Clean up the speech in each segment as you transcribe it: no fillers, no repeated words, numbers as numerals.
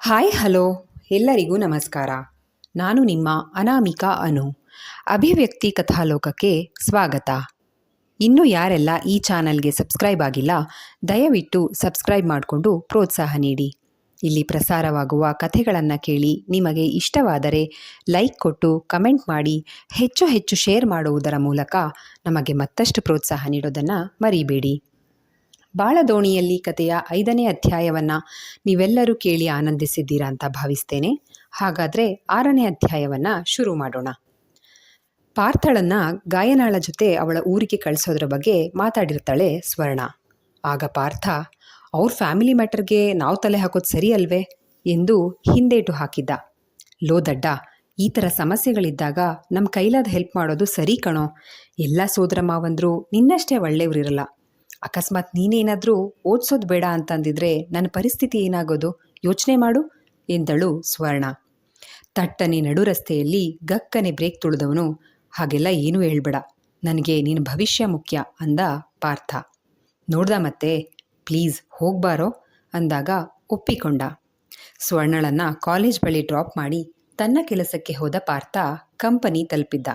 Hi hello ಎಲ್ಲರಿಗೂ ನಮಸ್ಕಾರ. ನಾನು ನಿಮ್ಮ ಅನಾಮಿಕಾ ಅನು. ಅಭಿವ್ಯಕ್ತಿ ಕಥಾಲೋಕಕ್ಕೆ ಸ್ವಾಗತ. ಇನ್ನೂ ಯಾರೆಲ್ಲ ಈ ಚಾನಲ್ಗೆ ಸಬ್ಸ್ಕ್ರೈಬ್ ಆಗಿಲ್ಲ, ದಯವಿಟ್ಟು ಸಬ್ಸ್ಕ್ರೈಬ್ ಮಾಡಿಕೊಂಡು ಪ್ರೋತ್ಸಾಹ ನೀಡಿ. ಇಲ್ಲಿ ಪ್ರಸಾರವಾಗುವ ಕಥೆಗಳನ್ನು ಕೇಳಿ ನಿಮಗೆ ಇಷ್ಟವಾದರೆ ಲೈಕ್ ಕೊಟ್ಟು ಕಮೆಂಟ್ ಮಾಡಿ ಹೆಚ್ಚು ಹೆಚ್ಚು ಶೇರ್ ಮಾಡುವುದರ ಮೂಲಕ ನಮಗೆ ಮತ್ತಷ್ಟು ಪ್ರೋತ್ಸಾಹ ನೀಡೋದನ್ನು ಮರಿಬೇಡಿ. ಬಾಳದೋಣಿಯಲ್ಲಿ ಕಥೆಯ 5ನೇ ಅಧ್ಯಾಯವನ್ನು ನೀವೆಲ್ಲರೂ ಕೇಳಿ ಆನಂದಿಸಿದ್ದೀರಾ ಅಂತ ಭಾವಿಸ್ತೇನೆ. ಹಾಗಾದರೆ 6ನೇ ಅಧ್ಯಾಯವನ್ನು ಶುರು ಮಾಡೋಣ. ಪಾರ್ಥಳನ್ನು ಗಾಯನಾಳ ಜೊತೆ ಅವಳ ಊರಿಗೆ ಕಳಿಸೋದ್ರ ಬಗ್ಗೆ ಮಾತಾಡಿರ್ತಾಳೆ ಸ್ವರ್ಣ. ಆಗ ಪಾರ್ಥ, ಅವ್ರ ಫ್ಯಾಮಿಲಿ ಮ್ಯಾಟರ್ಗೆ ನಾವು ತಲೆ ಹಾಕೋದು ಸರಿ ಅಲ್ವೇ ಎಂದು ಹಿಂದೇಟು ಹಾಕಿದ್ದ. ಲೋ ದಡ್ಡ, ಈ ಥರ ಸಮಸ್ಯೆಗಳಿದ್ದಾಗ ನಮ್ಮ ಕೈಲಾದ ಹೆಲ್ಪ್ ಮಾಡೋದು ಸರಿ ಕಣೋ. ಎಲ್ಲ ಸೋದರ ಮಾವಂದರು ನಿನ್ನಷ್ಟೇ ಒಳ್ಳೆಯವರಿರಲ್ಲ. ಅಕಸ್ಮಾತ್ ನೀನೇನಾದರೂ ಓದಿಸೋದು ಬೇಡ ಅಂತಂದಿದ್ರೆ ನನ್ನ ಪರಿಸ್ಥಿತಿ ಏನಾಗೋದು ಯೋಚನೆ ಮಾಡು ಎಂದಳು ಸ್ವರ್ಣ. ತಟ್ಟನೆ ನಡು ರಸ್ತೆಯಲ್ಲಿ ಗಕ್ಕನೆ ಬ್ರೇಕ್ ತುಳಿದವನು, ಹಾಗೆಲ್ಲ ಏನೂ ಹೇಳ್ಬೇಡ, ನನಗೆ ನಿನ್ನ ಭವಿಷ್ಯ ಮುಖ್ಯ ಅಂದ ಪಾರ್ಥ. ನೋಡ್ದ ಮತ್ತೆ, ಪ್ಲೀಸ್ ಹೋಗ್ಬಾರೋ ಅಂದಾಗ ಒಪ್ಪಿಕೊಂಡ. ಸ್ವರ್ಣಳನ್ನು ಕಾಲೇಜ್ ಬಳಿ ಡ್ರಾಪ್ ಮಾಡಿ ತನ್ನ ಕೆಲಸಕ್ಕೆ ಹೋದ ಪಾರ್ಥ ಕಂಪನಿ ತಲುಪಿದ್ದ.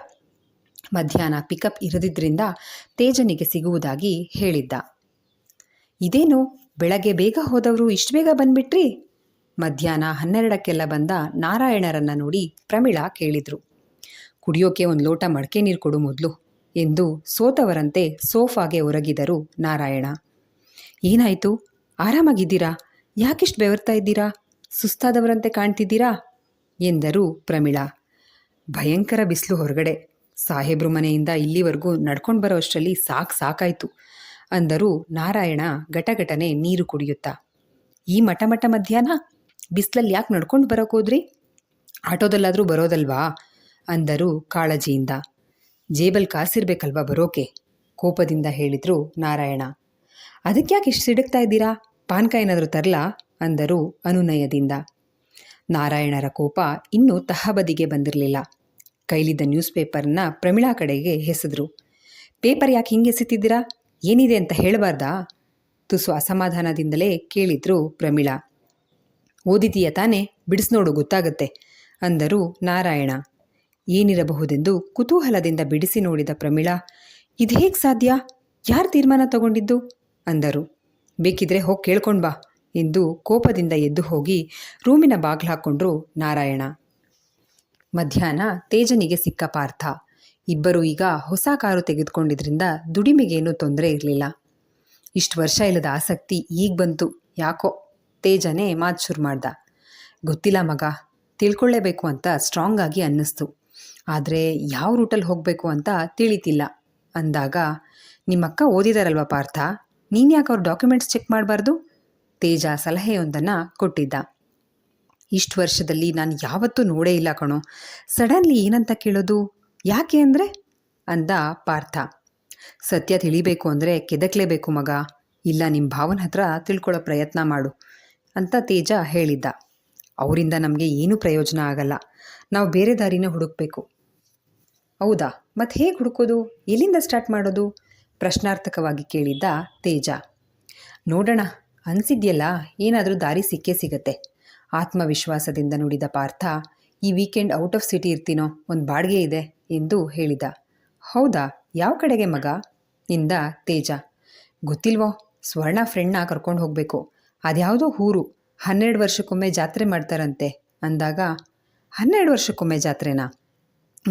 ಮಧ್ಯಾಹ್ನ ಪಿಕಪ್ ಇರದಿದ್ದರಿಂದ ತೇಜನಿಗೆ ಸಿಗುವುದಾಗಿ ಹೇಳಿದ್ದ. ಇದೇನು ಬೆಳಗ್ಗೆ ಬೇಗ ಹೋದವರು ಇಷ್ಟು ಬೇಗ ಬಂದ್ಬಿಟ್ರಿ? ಮಧ್ಯಾಹ್ನ 12ಕ್ಕೆಲ್ಲ ಬಂದ ನಾರಾಯಣರನ್ನು ನೋಡಿ ಪ್ರಮೀಳಾ ಕೇಳಿದ್ರು. ಕುಡಿಯೋಕೆ ಒಂದು ಲೋಟ ಮಡಕೆ ನೀರು ಕೊಡು ಮೊದಲು ಎಂದು ಸೋತವರಂತೆ ಸೋಫಾಗೆ ಒರಗಿದರು ನಾರಾಯಣ. ಏನಾಯಿತು, ಆರಾಮಾಗಿದ್ದೀರಾ? ಯಾಕಿಷ್ಟು ಬೆವರ್ತಾ ಇದ್ದೀರಾ? ಸುಸ್ತಾದವರಂತೆ ಕಾಣ್ತಿದ್ದೀರಾ ಎಂದರು ಪ್ರಮೀಳಾ. ಭಯಂಕರ ಬಿಸಿಲು ಹೊರಗಡೆ, ಸಾಹೇಬ್ರು ಮನೆಯಿಂದ ಇಲ್ಲಿವರೆಗೂ ನಡ್ಕೊಂಡು ಬರೋ ಅಷ್ಟರಲ್ಲಿ ಸಾಕಾಯಿತು ಅಂದರು ನಾರಾಯಣ ಘಟಘಟನೆ ನೀರು ಕುಡಿಯುತ್ತಾ. ಈ ಮಠ ಮಧ್ಯಾಹ್ನ ಬಿಸಿಲಲ್ಲಿ ಯಾಕೆ ನಡ್ಕೊಂಡು ಬರೋಕೋದ್ರಿ? ಆಟೋದಲ್ಲಾದರೂ ಬರೋದಲ್ವಾ ಅಂದರು ಕಾಳಜಿಯಿಂದ. ಜೇಬಲ್ ಕಾಸಿರ್ಬೇಕಲ್ವಾ ಬರೋಕೆ, ಕೋಪದಿಂದ ಹೇಳಿದರು ನಾರಾಯಣ. ಅದಕ್ಕೆ ಯಾಕೆ ಇಷ್ಟು ಸಿಡುಕ್ತಾ ಇದ್ದೀರಾ? ಪಾನ್ಕ ಏನಾದರೂ ತರಲಾ ಅಂದರು ಅನುನಯದಿಂದ. ನಾರಾಯಣರ ಕೋಪ ಇನ್ನೂ ತಹಬದಿಗೆ ಬಂದಿರಲಿಲ್ಲ. ಕೈಲಿದ್ದ ನ್ಯೂಸ್ ಪೇಪರ್ನ ಪ್ರಮೀಳಾ ಕಡೆಗೆ ಎಸೆದ್ರು. ಪೇಪರ್ ಯಾಕೆ ಹಿಂಗೆ ಎಸಿತಿದ್ದೀರಾ? ಏನಿದೆ ಅಂತ ಹೇಳಬಾರ್ದಾ? ತುಸು ಅಸಮಾಧಾನದಿಂದಲೇ ಕೇಳಿದ್ರು ಪ್ರಮೀಳಾ. ಓದಿದೀಯ ತಾನೇ, ಬಿಡಿಸ್ನೋಡು ಗೊತ್ತಾಗತ್ತೆ ಅಂದರು ನಾರಾಯಣ. ಏನಿರಬಹುದೆಂದು ಕುತೂಹಲದಿಂದ ಬಿಡಿಸಿ ನೋಡಿದ ಪ್ರಮೀಳಾ, ಇದು ಹೇಗೆ ಸಾಧ್ಯ? ಯಾರು ತೀರ್ಮಾನ ತಗೊಂಡಿದ್ದು ಅಂದರು. ಬೇಕಿದ್ರೆ ಹೋಗಿ ಕೇಳ್ಕೊಂಡು ಬಾ ಎಂದು ಕೋಪದಿಂದ ಎದ್ದು ಹೋಗಿ ರೂಮಿನ ಬಾಗಿಲು ಹಾಕ್ಕೊಂಡ್ರು ನಾರಾಯಣ. ಮಧ್ಯಾಹ್ನ ತೇಜನಿಗೆ ಸಿಕ್ಕ ಪಾರ್ಥ. ಇಬ್ಬರು ಈಗ ಹೊಸ ಕಾರು ತೆಗೆದುಕೊಂಡಿದ್ರಿಂದ ದುಡಿಮೆಗೇನೂ ತೊಂದರೆ ಇರಲಿಲ್ಲ. ಇಷ್ಟು ವರ್ಷ ಇಲ್ಲದ ಆಸಕ್ತಿ ಈಗ ಬಂತು ಯಾಕೋ. ತೇಜನೇ ಮಾತು ಶುರು ಮಾಡ್ದ. ಗೊತ್ತಿಲ್ಲ ಮಗ, ತಿಳ್ಕೊಳ್ಳೇಬೇಕು ಅಂತ ಸ್ಟ್ರಾಂಗ್ ಆಗಿ ಅನ್ನಿಸ್ತು. ಆದರೆ ಯಾವ ರೂಟಲ್ಲಿ ಹೋಗಬೇಕು ಅಂತ ತಿಳಿತಿಲ್ಲ ಅಂದಾಗ, ನಿಮ್ಮಕ್ಕ ಓದಿದಾರಲ್ವ ಪಾರ್ಥ, ನೀನು ಯಾಕೆ ಅವ್ರ ಡಾಕ್ಯುಮೆಂಟ್ಸ್ ಚೆಕ್ ಮಾಡಬಾರ್ದು? ತೇಜ ಸಲಹೆಯೊಂದನ್ನು ಕೊಟ್ಟಿದ್ದ. ಇಷ್ಟು ವರ್ಷದಲ್ಲಿ ನಾನು ಯಾವತ್ತೂ ನೋಡೇ ಇಲ್ಲ ಕಣೋ, ಸಡನ್ಲಿ ಏನಂತ ಕೇಳೋದು, ಯಾಕೆ ಅಂದರೆ ಅಂದ ಪಾರ್ಥ. ಸತ್ಯ ತಿಳಿಬೇಕು ಅಂದರೆ ಕೆದಕ್ಲೇಬೇಕು ಮಗ, ಇಲ್ಲ ನಿಮ್ಮ ಭಾವನ ಹತ್ರ ತಿಳ್ಕೊಳ್ಳೋ ಪ್ರಯತ್ನ ಮಾಡು ಅಂತ ತೇಜ ಹೇಳಿದ್ದ. ಅವರಿಂದ ನಮಗೆ ಏನೂ ಪ್ರಯೋಜನ ಆಗಲ್ಲ, ನಾವು ಬೇರೆ ದಾರಿನ ಹುಡುಕಬೇಕು. ಹೌದಾ, ಮತ್ತು ಹೇಗೆ ಹುಡುಕೋದು, ಎಲ್ಲಿಂದ ಸ್ಟಾರ್ಟ್ ಮಾಡೋದು ಪ್ರಶ್ನಾರ್ಥಕವಾಗಿ ಕೇಳಿದ್ದ ತೇಜ. ನೋಡೋಣ, ಅನಿಸಿದ್ಯಲ್ಲ ಏನಾದರೂ ದಾರಿ ಸಿಕ್ಕೇ ಸಿಗತ್ತೆ ಆತ್ಮವಿಶ್ವಾಸದಿಂದ ನುಡಿದ ಪಾರ್ಥ. ಈ ವೀಕೆಂಡ್ ಔಟ್ ಆಫ್ ಸಿಟಿ ಇರ್ತೀನೋ, ಒಂದು ಬಾಡಿಗೆ ಇದೆ ಎಂದು ಹೇಳಿದ. ಹೌದಾ, ಯಾವ ಕಡೆಗೆ ಮಗ ಇಂದ ತೇಜ. ಗೊತ್ತಿಲ್ವೋ, ಸ್ವರ್ಣ ಫ್ರೆಂಡ್ನ ಕರ್ಕೊಂಡು ಹೋಗಬೇಕು, ಅದ್ಯಾವುದೋ ಊರು, 12 ವರ್ಷಕ್ಕೊಮ್ಮೆ ಜಾತ್ರೆ ಮಾಡ್ತಾರಂತೆ ಅಂದಾಗ. 12 ವರ್ಷಕ್ಕೊಮ್ಮೆ ಜಾತ್ರೆನಾ?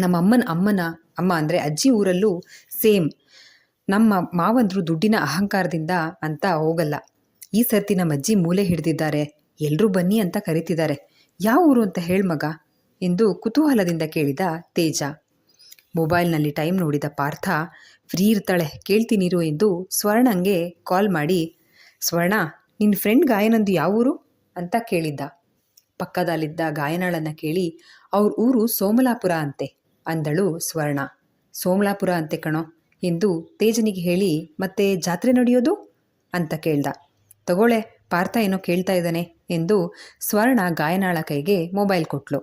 ನಮ್ಮ ಅಮ್ಮನ ಅಮ್ಮ ಅಂದರೆ ಅಜ್ಜಿ ಊರಲ್ಲೂ ಸೇಮ್. ನಮ್ಮ ಮಾವಂದರು ದುಡ್ಡಿನ ಅಹಂಕಾರದಿಂದ ಅಂತ ಹೋಗಲ್ಲ. ಈ ಸರ್ತಿ ನಮ್ಮ ಅಜ್ಜಿ ಮೂಲೆ ಹಿಡಿದಿದ್ದಾರೆ, ಎಲ್ಲರೂ ಬನ್ನಿ ಅಂತ ಕರೀತಿದ್ದಾರೆ. ಯಾವ ಊರು ಅಂತ ಹೇಳ ಮಗ ಎಂದು ಕುತೂಹಲದಿಂದ ಕೇಳಿದ ತೇಜ. ಮೊಬೈಲ್ನಲ್ಲಿ ಟೈಮ್ ನೋಡಿದ ಪಾರ್ಥ, ಫ್ರೀ ಇರ್ತಾಳೆ ಕೇಳ್ತೀನಿರು ಎಂದು ಸ್ವರ್ಣಂಗೆ ಕಾಲ್ ಮಾಡಿ, ಸ್ವರ್ಣ ನಿನ್ನ ಫ್ರೆಂಡ್ ಗಾಯನಂದು ಯಾವ ಊರು ಅಂತ ಕೇಳಿದ್ದ. ಪಕ್ಕದಲ್ಲಿದ್ದ ಗಾಯನಾಳನ್ನು ಕೇಳಿ, ಅವ್ರ ಊರು ಸೋಮಲಾಪುರ ಅಂತೆ ಅಂದಳು ಸ್ವರ್ಣ. ಸೋಮಲಾಪುರ ಅಂತೆ ಕಣೋ ಎಂದು ತೇಜನಿಗೆ ಹೇಳಿ, ಮತ್ತೆ ಜಾತ್ರೆ ನಡೆಯೋದು ಅಂತ ಕೇಳ್ದ. ತಗೊಳ್ಳೆ, ಪಾರ್ಥ ಏನೋ ಕೇಳ್ತಾ ಇದ್ದಾನೆ ಎಂದು ಸ್ವರ್ಣ ಗಾಯನಾಳ ಕೈಗೆ ಮೊಬೈಲ್ ಕೊಟ್ಲು.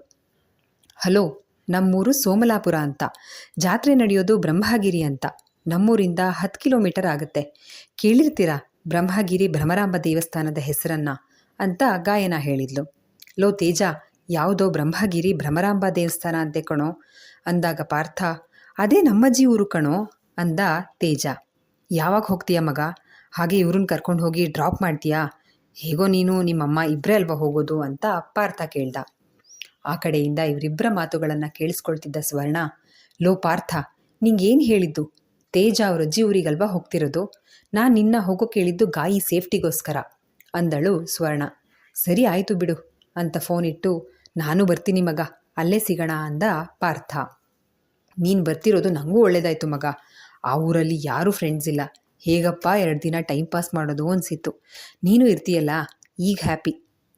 ಹಲೋ, ನಮ್ಮೂರು ಸೋಮಲಾಪುರ ಅಂತ, ಜಾತ್ರೆ ನಡೆಯೋದು ಬ್ರಹ್ಮಗಿರಿ ಅಂತ, ನಮ್ಮೂರಿಂದ 10 ಕಿಲೋಮೀಟರ್ ಆಗುತ್ತೆ. ಕೇಳಿರ್ತೀರಾ ಬ್ರಹ್ಮಗಿರಿ ಭ್ರಮರಾಂಬ ದೇವಸ್ಥಾನದ ಹೆಸರನ್ನ ಅಂತ ಗಾಯನ ಹೇಳಿದ್ಲು. ಲೋ ತೇಜ, ಯಾವುದೋ ಬ್ರಹ್ಮಗಿರಿ ಭ್ರಮರಾಂಬ ದೇವಸ್ಥಾನ ಅಂತೆ ಕಣೋ ಅಂದಾಗ ಪಾರ್ಥ, ಅದೇ ನಮ್ಮಜ್ಜಿ ಊರು ಕಣೋ ಅಂದ ತೇಜ. ಯಾವಾಗ ಹೋಗ್ತೀಯ ಮಗ? ಹಾಗೆ ಇವ್ರನ್ನ ಕರ್ಕೊಂಡು ಹೋಗಿ ಡ್ರಾಪ್ ಮಾಡ್ತೀಯಾ? ಹೇಗೋ ನೀನು ನಿಮ್ಮಮ್ಮ ಇಬ್ಬರೇ ಅಲ್ವಾ ಹೋಗೋದು ಅಂತ ಪಾರ್ಥ ಕೇಳ್ದ. ಆ ಕಡೆಯಿಂದ ಇವರಿಬ್ಬರ ಮಾತುಗಳನ್ನು ಕೇಳಿಸ್ಕೊಳ್ತಿದ್ದ ಸ್ವರ್ಣ, ಲೋ ಪಾರ್ಥ, ನಿಂಗೇನು ಹೇಳಿದ್ದು? ತೇಜ ಅವ್ರ ಅಜ್ಜಿ ಊರಿಗಲ್ವಾ ಹೋಗ್ತಿರೋದು? ನಾನು ನಿನ್ನ ಹೋಗೋ ಕೇಳಿದ್ದು ಗಾಯಿ ಸೇಫ್ಟಿಗೋಸ್ಕರ ಅಂದಳು ಸ್ವರ್ಣ. ಸರಿ ಆಯಿತು ಬಿಡು ಅಂತ ಫೋನ್ ಇಟ್ಟು, ನಾನು ಬರ್ತೀನಿ ಮಗ, ಅಲ್ಲೇ ಸಿಗೋಣ ಅಂದ ಪಾರ್ಥ. ನೀನು ಬರ್ತಿರೋದು ನನಗೂ ಒಳ್ಳೇದಾಯ್ತು ಮಗ. ಆ ಊರಲ್ಲಿ ಯಾರೂ ಫ್ರೆಂಡ್ಸ್ ಇಲ್ಲ. ಹೇಗಪ್ಪ 2 ದಿನ ಟೈಮ್ ಪಾಸ್ ಮಾಡೋದು ಅನಿಸಿತ್ತು. ನೀನು ಇರ್ತೀಯಲ್ಲ, ಈಗ ಹ್ಯಾಪಿ.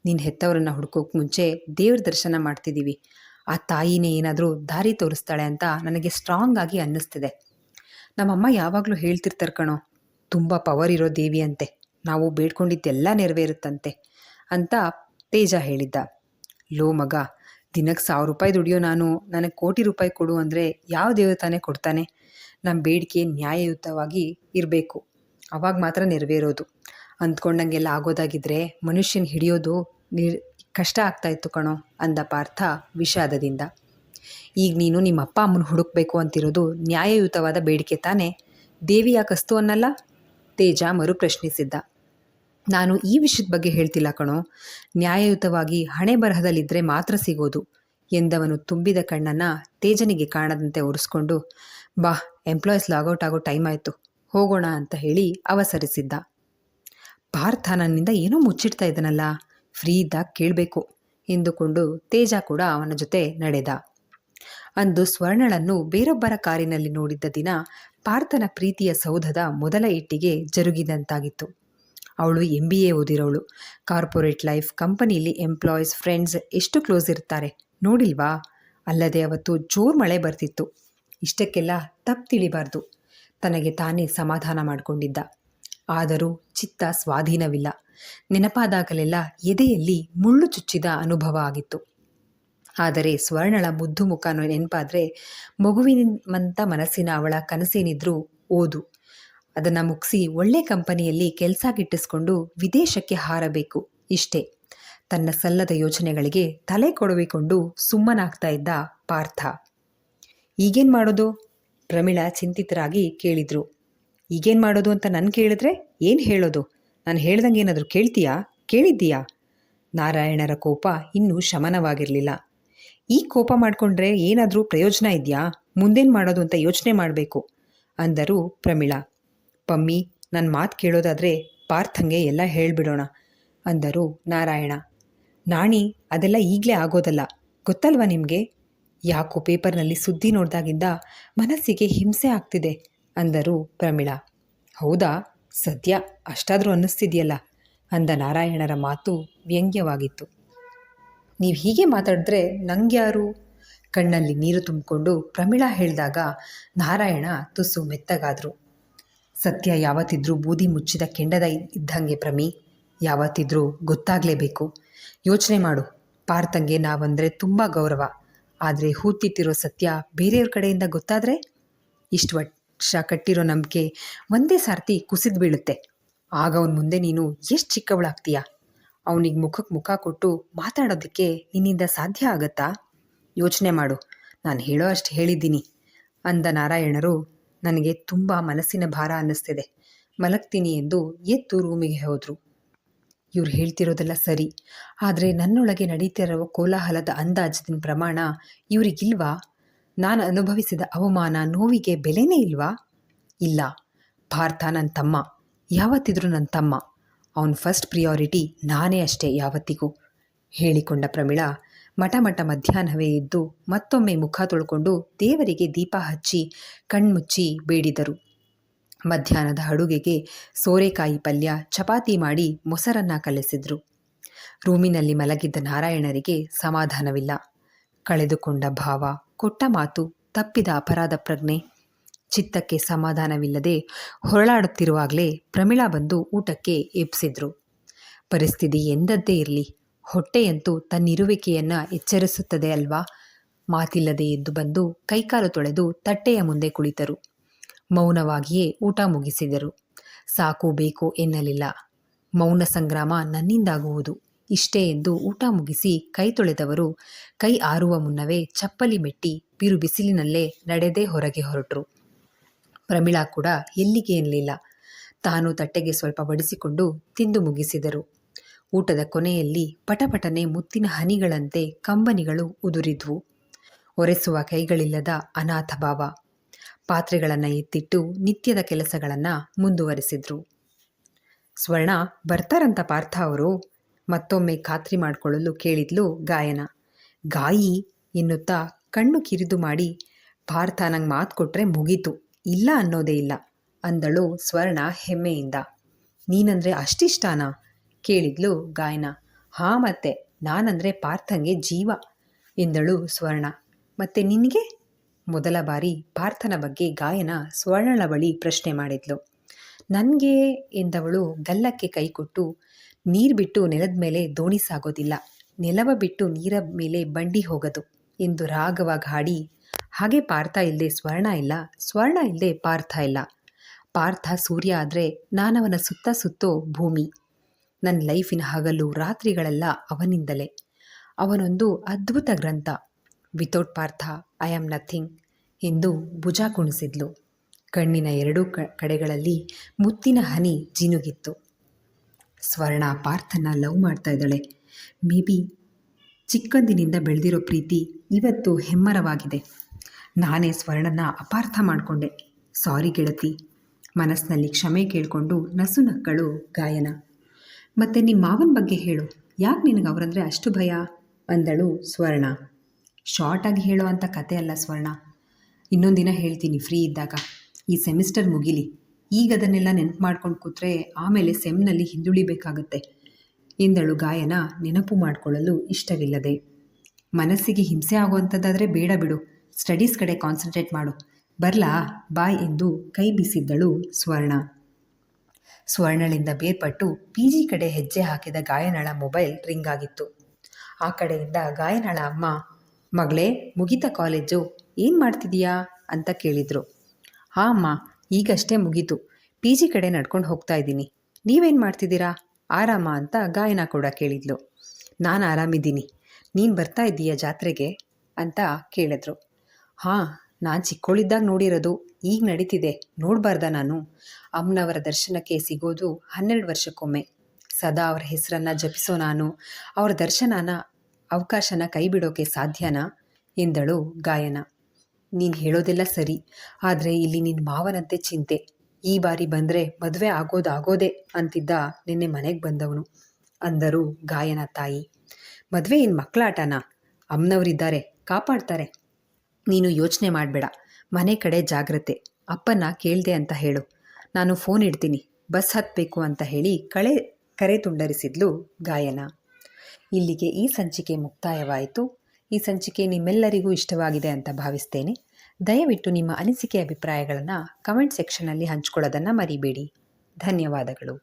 ನೀನು ಹೆತ್ತವರನ್ನು ಹುಡ್ಕೋಕೆ ಮುಂಚೆ ದೇವ್ರ ದರ್ಶನ ಮಾಡ್ತಿದ್ದೀವಿ. ಆ ತಾಯಿನೇ ಏನಾದರೂ ದಾರಿ ತೋರಿಸ್ತಾಳೆ ಅಂತ ನನಗೆ ಸ್ಟ್ರಾಂಗ್ ಆಗಿ ಅನ್ನಿಸ್ತಿದೆ. ನಮ್ಮಮ್ಮ ಯಾವಾಗಲೂ ಹೇಳ್ತಿರ್ತಾರೆ ಕಣೋ, ತುಂಬ ಪವರ್ ಇರೋ ದೇವಿ ಅಂತೆ, ನಾವು ಬೇಡ್ಕೊಂಡಿದ್ದೆಲ್ಲ ನೆರವೇರುತ್ತಂತೆ ಅಂತ ತೇಜ ಹೇಳಿದ್ದ. ಲೋ ಮಗ, ದಿನಕ್ಕೆ 1000 ರೂಪಾಯಿ ದುಡಿಯೋ ನಾನು ನನಗೆ ಕೋಟಿ ರೂಪಾಯಿ ಕೊಡು ಅಂದರೆ ಯಾವ ದೇವತಾನೇ ಕೊಡ್ತಾನೆ? ನಮ್ಮ ಬೇಡಿಕೆ ನ್ಯಾಯಯುತವಾಗಿ ಇರಬೇಕು, ಅವಾಗ ಮಾತ್ರ ನೆರವೇರೋದು. ಅಂದ್ಕೊಂಡಂಗೆಲ್ಲ ಆಗೋದಾಗಿದ್ದರೆ ಮನುಷ್ಯನ ಹಿಡಿಯೋದು ಕಷ್ಟ ಆಗ್ತಾಯಿತ್ತು ಕಣೋ ಅಂದ ಪಾರ್ಥ ವಿಷಾದದಿಂದ. ಈಗ ನೀನು ನಿಮ್ಮ ಅಪ್ಪ ಅಮ್ಮನ ಹುಡುಕ್ಬೇಕು ಅಂತಿರೋದು ನ್ಯಾಯಯುತವಾದ ಬೇಡಿಕೆ ತಾನೇ? ದೇವಿ ಯಾಕಸ್ತು ಅನ್ನಲ್ಲ? ತೇಜ ಮರು ಪ್ರಶ್ನಿಸಿದ್ದ. ನಾನು ಈ ವಿಷಯದ ಬಗ್ಗೆ ಹೇಳ್ತಿಲ್ಲ ಕಣೋ, ನ್ಯಾಯಯುತವಾಗಿ ಹಣೆ ಬರಹದಲ್ಲಿದ್ದರೆ ಮಾತ್ರ ಸಿಗೋದು ಎಂದವನು ತುಂಬಿದ ಕಣ್ಣನ್ನು ತೇಜನಿಗೆ ಕಾಣದಂತೆ ಒರೆಸ್ಕೊಂಡು, ಬಾ, ಎಂಪ್ಲಾಯೀಸ್ ಲಾಗೌಟ್ ಆಗೋ ಟೈಮ್ ಆಯಿತು, ಹೋಗೋಣ ಅಂತ ಹೇಳಿ ಅವಸರಿಸಿದ್ದ. ಪಾರ್ಥ ನನ್ನಿಂದ ಏನೋ ಮುಚ್ಚಿಡ್ತಾ ಇದ್ದಾನಲ್ಲ, ಫ್ರೀ ಇದ್ದಾಗ ಕೇಳಬೇಕು ಎಂದುಕೊಂಡು ತೇಜ ಕೂಡ ಅವನ ಜೊತೆ ನಡೆದ. ಅಂದು ಸ್ವರ್ಣಳನ್ನು ಬೇರೊಬ್ಬರ ಕಾರಿನಲ್ಲಿ ನೋಡಿದ್ದ ದಿನ ಪಾರ್ಥನ ಪ್ರೀತಿಯ ಸೌಧದ ಮೊದಲ ಇಟ್ಟಿಗೆ ಜರುಗಿದಂತಾಗಿತ್ತು. ಅವಳು MBA ಓದಿರೋಳು. ಕಾರ್ಪೊರೇಟ್ ಲೈಫ್, ಕಂಪನಿಲಿ ಎಂಪ್ಲಾಯೀಸ್, ಫ್ರೆಂಡ್ಸ್ ಎಷ್ಟು ಕ್ಲೋಸ್ ಇರ್ತಾರೆ ನೋಡಿಲ್ವಾ? ಅಲ್ಲದೆ ಅವತ್ತು ಜೋರು ಮಳೆ ಬರ್ತಿತ್ತು. ಇಷ್ಟಕ್ಕೆಲ್ಲ ತಪ್ಪು ತಿಳಿಬಾರ್ದು, ತನಗೆ ತಾನೇ ಸಮಾಧಾನ ಮಾಡಿಕೊಂಡಿದ್ದ. ಆದರೂ ಚಿತ್ತ ಸ್ವಾಧೀನವಿಲ್ಲ. ನೆನಪಾದಾಗಲೆಲ್ಲ ಎದೆಯಲ್ಲಿ ಮುಳ್ಳು ಚುಚ್ಚಿದ ಅನುಭವ ಆಗಿತ್ತು. ಆದರೆ ಸ್ವರ್ಣಳ ಮುದ್ದು ಮುಖ ನೆನಪಾದರೆ ಮಗುವಿನಂಥ ಮನಸ್ಸಿನ ಅವಳ ಕನಸೇನಿದ್ರೂ ಓದು, ಅದನ್ನು ಮುಗಿಸಿ ಒಳ್ಳೆ ಕಂಪನಿಯಲ್ಲಿ ಕೆಲಸ ಗಿಟ್ಟಿಸ್ಕೊಂಡು ವಿದೇಶಕ್ಕೆ ಹಾರಬೇಕು, ಇಷ್ಟೇ. ತನ್ನ ಸಲ್ಲದ ಯೋಚನೆಗಳಿಗೆ ತಲೆ ಕೊಡವಿಕೊಂಡು ಸುಮ್ಮನಾಗ್ತಾ ಇದ್ದ ಪಾರ್ಥ. ಈಗೇನು ಮಾಡೋದು? ಪ್ರಮೀಳಾ ಚಿಂತಿತರಾಗಿ ಕೇಳಿದ್ರು. ಈಗೇನು ಮಾಡೋದು ಅಂತ ನನ್ನ ಕೇಳಿದ್ರೆ ಏನು ಹೇಳೋದು? ನಾನು ಹೇಳ್ದಂಗೆ ಏನಾದರೂ ಕೇಳಿದ್ದೀಯಾ? ನಾರಾಯಣರ ಕೋಪ ಇನ್ನೂ ಶಮನವಾಗಿರಲಿಲ್ಲ. ಈ ಕೋಪ ಮಾಡಿಕೊಂಡ್ರೆ ಏನಾದರೂ ಪ್ರಯೋಜನ ಇದೆಯಾ? ಮುಂದೇನು ಮಾಡೋದು ಅಂತ ಯೋಚನೆ ಮಾಡಬೇಕು ಅಂದರು ಪ್ರಮೀಳಾ. ಪಮ್ಮಿ, ನನ್ನ ಮಾತು ಕೇಳೋದಾದರೆ ಪಾರ್ಥಂಗೆ ಎಲ್ಲ ಹೇಳಿಬಿಡೋಣ ಅಂದರು ನಾರಾಯಣ. ನಾಣಿ, ಅದೆಲ್ಲ ಈಗಲೇ ಆಗೋದಲ್ಲ, ಗೊತ್ತಲ್ವ ನಿಮಗೆ? ಯಾಕೋ ಪೇಪರ್ನಲ್ಲಿ ಸುದ್ದಿ ನೋಡಿದಾಗಿಂದ ಮನಸ್ಸಿಗೆ ಹಿಂಸೆ ಆಗ್ತಿದೆ ಅಂದರು ಪ್ರಮೀಳಾ. ಹೌದಾ? ಸದ್ಯ ಅಷ್ಟಾದರೂ ಅನ್ನಿಸ್ತಿದೆಯಲ್ಲ ಅಂದ ನಾರಾಯಣರ ಮಾತು ವ್ಯಂಗ್ಯವಾಗಿತ್ತು. ನೀವು ಹೀಗೆ ಮಾತಾಡಿದ್ರೆ ನಂಗ್ಯಾರು? ಕಣ್ಣಲ್ಲಿ ನೀರು ತುಂಬಿಕೊಂಡು ಪ್ರಮೀಳಾ ಹೇಳಿದಾಗ ನಾರಾಯಣ ತುಸು ಮೆತ್ತಗಾದರು. ಸತ್ಯ ಯಾವತ್ತಿದ್ರೂ ಬೂದಿ ಮುಚ್ಚಿದ ಕೆಂಡದ ಇದ್ದಂಗೆ ಪ್ರಮಿ, ಯಾವತ್ತಿದ್ರೂ ಗೊತ್ತಾಗಲೇಬೇಕು. ಯೋಚನೆ ಮಾಡು, ಪಾರ್ಥಂಗೆ ನಾವಂದರೆ ತುಂಬ ಗೌರವ. ಆದರೆ ಹೂತಿಟ್ಟಿರೋ ಸತ್ಯ ಬೇರೆಯವ್ರ ಕಡೆಯಿಂದ ಗೊತ್ತಾದರೆ ಇಷ್ಟು ವರ್ಷ ಕಟ್ಟಿರೋ ನಂಬಿಕೆ ಒಂದೇ ಸಾರ್ತಿ ಕುಸಿದು ಬೀಳುತ್ತೆ. ಆಗ ಅವನ ಮುಂದೆ ನೀನು ಎಷ್ಟು ಚಿಕ್ಕವಳಾಗ್ತೀಯ? ಅವನಿಗೆ ಮುಖಕ್ಕೆ ಮುಖ ಕೊಟ್ಟು ಮಾತಾಡೋದಕ್ಕೆ ನಿನ್ನಿಂದ ಸಾಧ್ಯ ಆಗತ್ತಾ? ಯೋಚನೆ ಮಾಡು, ನಾನು ಹೇಳೋ ಅಷ್ಟು ಹೇಳಿದ್ದೀನಿ ಅಂದ ನಾರಾಯಣರು. ನನಗೆ ತುಂಬ ಮನಸ್ಸಿನ ಭಾರ ಅನ್ನಿಸ್ತಿದೆ, ಮಲಗ್ತೀನಿ ಎಂದು ಎದ್ದು ರೂಮಿಗೆ ಹೋದರು. ಇವ್ರು ಹೇಳ್ತಿರೋದೆಲ್ಲ ಸರಿ, ಆದರೆ ನನ್ನೊಳಗೆ ನಡೀತಿರೋ ಕೋಲಾಹಲದ ಅಂದಾಜಿನ ಪ್ರಮಾಣ ಇವರಿಗಿಲ್ವಾ? ನಾನು ಅನುಭವಿಸಿದ ಅವಮಾನ, ನೋವಿಗೆ ಬೆಲೆನೇ ಇಲ್ವಾ? ಇಲ್ಲ, ಪಾರ್ಥ ನನ್ನ ತಮ್ಮ, ಯಾವತ್ತಿದ್ರೂ ನನ್ನ ತಮ್ಮ. ಅವನ ಫಸ್ಟ್ ಪ್ರಿಯಾರಿಟಿ ನಾನೇ ಅಷ್ಟೇ ಯಾವತ್ತಿಗೂ ಹೇಳಿಕೊಂಡ ಪ್ರಮೀಳಾ ಮಠ ಮಧ್ಯಾಹ್ನವೇ ಎದ್ದು ಮತ್ತೊಮ್ಮೆ ಮುಖ ತೊಳ್ಕೊಂಡು ದೇವರಿಗೆ ದೀಪ ಹಚ್ಚಿ ಕಣ್ಮುಚ್ಚಿ ಬೇಡಿದರು. ಮಧ್ಯಾಹ್ನದ ಅಡುಗೆಗೆ ಸೋರೆಕಾಯಿ ಪಲ್ಯ, ಚಪಾತಿ ಮಾಡಿ ಮೊಸರನ್ನ ಕಲಿಸಿದ್ರು. ರೂಮಿನಲ್ಲಿ ಮಲಗಿದ್ದ ನಾರಾಯಣರಿಗೆ ಸಮಾಧಾನವಿಲ್ಲ. ಕಳೆದುಕೊಂಡ ಭಾವ, ಕೊಟ್ಟ ಮಾತು, ತಪ್ಪಿದ ಅಪರಾಧ ಪ್ರಜ್ಞೆ, ಚಿತ್ತಕ್ಕೆ ಸಮಾಧಾನವಿಲ್ಲದೆ ಹೊರಳಾಡುತ್ತಿರುವಾಗಲೇ ಪ್ರಮೀಳಾ ಬಂದು ಊಟಕ್ಕೆ ಎಬ್ಸಿದ್ರು. ಪರಿಸ್ಥಿತಿ ಎಂದದ್ದೇ ಇರಲಿ, ಹೊಟ್ಟೆಯಂತೂ ತನ್ನಿರುವಿಕೆಯನ್ನು ಎಚ್ಚರಿಸುತ್ತದೆ ಅಲ್ವಾ? ಮಾತಿಲ್ಲದೆ ಎದ್ದು ಬಂದು ಕೈಕಾಲು ತೊಳೆದು ತಟ್ಟೆಯ ಮುಂದೆ ಕುಳಿತರು. ಮೌನವಾಗಿಯೇ ಊಟ ಮುಗಿಸಿದರು. ಸಾಕು ಬೇಕು ಎನ್ನಲಿಲ್ಲ. ಮೌನ ಸಂಗ್ರಾಮ ನನ್ನಿಂದಾಗುವುದು ಇಷ್ಟೇ ಎಂದು ಊಟ ಮುಗಿಸಿ ಕೈ ತೊಳೆದವರು ಕೈ ಆರುವ ಮುನ್ನವೇ ಚಪ್ಪಲಿ ಮೆಟ್ಟಿ ಬಿರು ಬಿಸಿಲಿನಲ್ಲೇ ನಡೆದೇ ಹೊರಗೆ ಹೊರಟರು. ಪ್ರಮೀಳಾ ಕೂಡ ಎಲ್ಲಿಗೆ ಎನ್ನಲಿಲ್ಲ. ತಾನು ತಟ್ಟೆಗೆ ಸ್ವಲ್ಪ ಬಡಿಸಿಕೊಂಡು ತಿಂದು ಮುಗಿಸಿದರು. ಊಟದ ಕೊನೆಯಲ್ಲಿ ಪಟಪಟನೆ ಮುತ್ತಿನ ಹನಿಗಳಂತೆ ಕಂಬನಿಗಳು ಉದುರಿದ್ವು. ಒರೆಸುವ ಕೈಗಳಿಲ್ಲದ ಅನಾಥ ಭಾವ. ಪಾತ್ರೆಗಳನ್ನು ಎತ್ತಿಟ್ಟು ನಿತ್ಯದ ಕೆಲಸಗಳನ್ನು ಮುಂದುವರೆಸಿದ್ರು. ಸ್ವರ್ಣ ಬರ್ತಾರಂತ ಪಾರ್ಥ ಅವರು ಮತ್ತೊಮ್ಮೆ ಖಾತ್ರಿ ಮಾಡಿಕೊಳ್ಳಲು ಕೇಳಿದ್ಲು ಗಾಯನ. ಗಾಯಿ ಎನ್ನುತ್ತಾ ಕಣ್ಣು ಕಿರಿದು ಮಾಡಿ, ಪಾರ್ಥ ನಂಗೆ ಮಾತು ಕೊಟ್ಟರೆ ಮುಗೀತು, ಇಲ್ಲ ಅನ್ನೋದೇ ಇಲ್ಲ ಅಂದಳು ಸ್ವರ್ಣ ಹೆಮ್ಮೆಯಿಂದ. ನೀನಂದರೆ ಅಷ್ಟಿಷ್ಟಾನಾ ಕೇಳಿದ್ಲು ಗಾಯನ. ಹಾಂ, ಮತ್ತೆ ನಾನಂದರೆ ಪಾರ್ಥಂಗೆ ಜೀವ ಎಂದಳು ಸ್ವರ್ಣ. ಮತ್ತೆ ನಿನಗೆ? ಮೊದಲ ಬಾರಿ ಪಾರ್ಥನ ಬಗ್ಗೆ ಗಾಯನ ಸ್ವರ್ಣಳ ಬಳಿ ಪ್ರಶ್ನೆ ಮಾಡಿದ್ಲು. ನನಗೆ ಎಂದವಳು ಗಲ್ಲಕ್ಕೆ ಕೈಕೊಟ್ಟು, ನೀರು ಬಿಟ್ಟು ನೆಲದ ಮೇಲೆ ದೋಣಿ ಸಾಗೋದಿಲ್ಲ, ನೆಲವ ಬಿಟ್ಟು ನೀರ ಮೇಲೆ ಬಂಡಿ ಹೋಗೋದು ಎಂದು ರಾಗವಾಗಿ ಹಾಡಿ, ಹಾಗೆ ಪಾರ್ಥ ಇಲ್ಲದೆ ಸ್ವರ್ಣ ಇಲ್ಲ, ಸ್ವರ್ಣ ಇಲ್ಲದೆ ಪಾರ್ಥ ಇಲ್ಲ. ಪಾರ್ಥ ಸೂರ್ಯ ಆದರೆ ನಾನವನ ಸುತ್ತ ಸುತ್ತೋ ಭೂಮಿ. ನನ್ನ ಲೈಫಿನ ಹಗಲು ರಾತ್ರಿಗಳೆಲ್ಲ ಅವನಿಂದಲೇ. ಅವನೊಂದು ಅದ್ಭುತ ಗ್ರಂಥ. Without Partha I am nothing ಎಂದು ಭುಜ ಕುಣಿಸಿದ್ಲು. ಕಣ್ಣಿನ ಎರಡೂ ಕಡೆಗಳಲ್ಲಿ ಮುತ್ತಿನ ಹನಿ ಜಿನುಗಿತ್ತು. ಸ್ವರ್ಣ ಪಾರ್ಥನ ಲವ್ ಮಾಡ್ತಾ ಇದ್ದಾಳೆ. ಮೇ ಬಿ ಚಿಕ್ಕಂದಿನಿಂದ ಬೆಳೆದಿರೋ ಪ್ರೀತಿ ಇವತ್ತು ಹೆಮ್ಮರವಾಗಿದೆ. ನಾನೇ ಸ್ವರ್ಣನ ಅಪಾರ್ಥ ಮಾಡಿಕೊಂಡೆ. ಸಾರಿ ಗೆಳತಿ. ಮನಸ್ಸಿನಲ್ಲಿ ಕ್ಷಮೆ ಕೇಳಿಕೊಂಡು ನಸು ನಕ್ಕಳು ಗಾಯನ. ಮತ್ತು ನಿಮ್ಮ ಮಾವನ ಬಗ್ಗೆ ಹೇಳು, ಯಾಕೆ ನಿನಗೆ ಅವರಂದರೆ ಅಷ್ಟು ಭಯ ಅಂದಳು ಸ್ವರ್ಣ. ಶಾರ್ಟಾಗಿ ಹೇಳೋ ಅಂಥ ಕತೆ ಅಲ್ಲ ಸ್ವರ್ಣ, ಇನ್ನೊಂದು ದಿನ ಹೇಳ್ತೀನಿ ಫ್ರೀ ಇದ್ದಾಗ. ಈ ಸೆಮಿಸ್ಟರ್ ಮುಗಿಲಿ. ಈಗ ಅದನ್ನೆಲ್ಲ ನೆನಪು ಮಾಡ್ಕೊಂಡು ಕೂತ್ರೆ ಆಮೇಲೆ ಸೆಮ್ನಲ್ಲಿ ಹಿಂದುಳಿಬೇಕಾಗತ್ತೆ ಎಂದಳು ಗಾಯನ ನೆನಪು ಮಾಡಿಕೊಳ್ಳಲು ಇಷ್ಟವಿಲ್ಲದೆ. ಮನಸ್ಸಿಗೆ ಹಿಂಸೆ ಆಗುವಂಥದ್ದಾದರೆ ಬೇಡ ಬಿಡು, ಸ್ಟಡೀಸ್ ಕಡೆ ಕಾನ್ಸಂಟ್ರೇಟ್ ಮಾಡು, ಬರ್ಲಾ ಬಾಯ್ ಎಂದು ಕೈ ಬೀಸಿದ್ದಳು ಸ್ವರ್ಣ. ಸ್ವರ್ಣಳಿಂದ ಬೇರ್ಪಟ್ಟು PG ಕಡೆ ಹೆಜ್ಜೆ ಹಾಕಿದ ಗಾಯನಳ ಮೊಬೈಲ್ ರಿಂಗ್ ಆಗಿತ್ತು. ಆ ಕಡೆಯಿಂದ ಗಾಯನಳ ಅಮ್ಮ, ಮಗಳೇ ಮುಗೀತಾ ಕಾಲೇಜು, ಏನು ಮಾಡ್ತಿದೀಯಾ ಅಂತ ಕೇಳಿದರು. ಹಾಂ ಅಮ್ಮ, ಈಗಷ್ಟೇ ಮುಗೀತು, PG ಕಡೆ ನಡ್ಕೊಂಡು ಹೋಗ್ತಾ ಇದ್ದೀನಿ. ನೀವೇನು ಮಾಡ್ತಿದ್ದೀರಾ, ಆರಾಮ ಅಂತ ಗಾಯನ ಕೂಡ ಕೇಳಿದ್ಲು. ನಾನು ಆರಾಮಿದ್ದೀನಿ, ನೀನು ಬರ್ತಾ ಇದ್ದೀಯಾ ಜಾತ್ರೆಗೆ ಅಂತ ಕೇಳಿದ್ರು. ಹಾಂ, ನಾನು ಚಿಕ್ಕವಳಿದ್ದಾಗ ನೋಡಿರೋದು, ಈಗ ನಡೀತಿದೆ, ನೋಡಬಾರ್ದ ನಾನು? ಅಮ್ಮನವರ ದರ್ಶನಕ್ಕೆ ಸಿಗೋದು 12 ವರ್ಷಕ್ಕೊಮ್ಮೆ. ಸದಾ ಅವರ ಹೆಸರನ್ನು ಜಪಿಸೋ ನಾನು ಅವರ ದರ್ಶನನ ಅವಕಾಶನ ಕೈ ಬಿಡೋಕೆ ಸಾಧ್ಯನಾ ಎಂದಳು ಗಾಯನ. ನೀನು ಹೇಳೋದೆಲ್ಲ ಸರಿ, ಆದರೆ ಇಲ್ಲಿ ನಿನ್ನ ಮಾವನಂತೆ ಚಿಂತೆ. ಈ ಬಾರಿ ಬಂದರೆ ಮದುವೆ ಆಗೋದೇ ಅಂತಿದ್ದ ನಿನ್ನೆ ಮನೆಗೆ ಬಂದವನು ಅಂದರು ಗಾಯನ ತಾಯಿ. ಮದುವೆ ಏನು ಮಕ್ಕಳಾಟನಾ? ಅಮ್ಮನವರಿದ್ದಾರೆ, ಕಾಪಾಡ್ತಾರೆ. ನೀನು ಯೋಚನೆ ಮಾಡಬೇಡ, ಮನೆ ಕಡೆ ಜಾಗ್ರತೆ. ಅಪ್ಪನ ಕೇಳಿದೆ ಅಂತ ಹೇಳು. ನಾನು ಫೋನ್ ಇಡ್ತೀನಿ, ಬಸ್ ಹತ್ತಬೇಕು ಅಂತ ಹೇಳಿ ಕರೆ ತುಂಡರಿಸಿದ್ಲು ಗಾಯನ. ಇಲ್ಲಿಗೆ ಈ ಸಂಚಿಕೆ ಮುಕ್ತಾಯವಾಯಿತು. ಈ ಸಂಚಿಕೆ ನಿಮ್ಮೆಲ್ಲರಿಗೂ ಇಷ್ಟವಾಗಿದೆ ಅಂತ ಭಾವಿಸ್ತೇನೆ. ದಯವಿಟ್ಟು ನಿಮ್ಮ ಅನಿಸಿಕೆ ಅಭಿಪ್ರಾಯಗಳನ್ನು ಕಮೆಂಟ್ ಸೆಕ್ಷನ್ನಲ್ಲಿ ಹಂಚ್ಕೊಳ್ಳೋದನ್ನು ಮರಿಬೇಡಿ. ಧನ್ಯವಾದಗಳು.